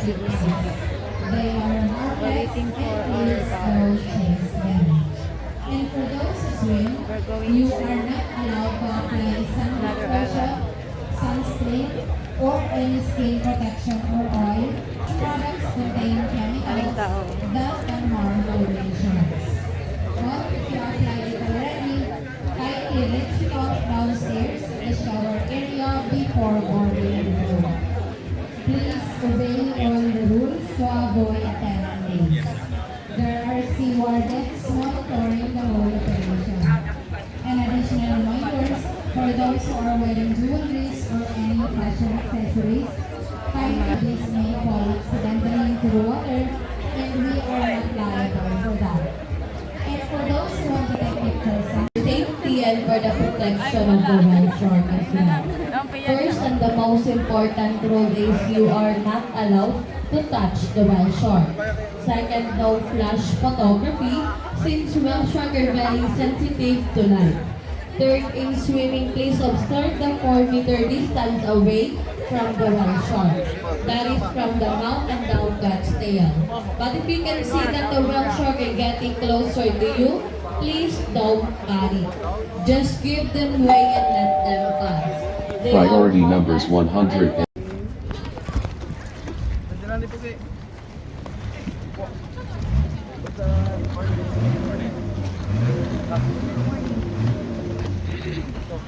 Cebu City. They are Waiting harmless for and our please car. don't chase them. And for those who swim, We're going you to are not allowed to apply another sunblock, island. sunscreen, or any skin protection or oil. Products contain Aling chemicals tao. that can harm your lesions. But if you apply it already, kindly rinse it off downstairs in the shower area before boarding the boat. Please obey all the rules to avoid penalties. There are sea wardens monitoring the whole operation. And additional reminders for those who are wearing jewelry or any fashion accessories, kindly this may fall accidentally into the water and we are not liable for that. And for those who want to take pictures, safety and for the protection of the well shark as well. First and the most important rule is you are not allowed to touch the whale shark. Second, no flash photography since whale shark are very sensitive to light. Third, in swimming, please observe the 4-meter distance away from the whale shark. That is from the mouth and down to its tail. But if you can see that the whale shark is getting closer to you, please don't panic. Just give them way and let them pass. They Priority are numbers harmless 100 and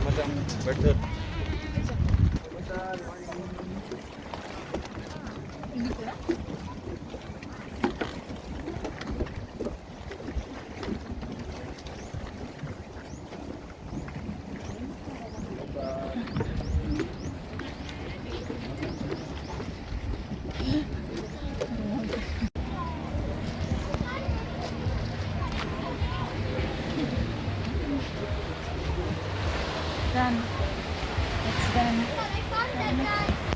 Macam Bertut. Done. It's done.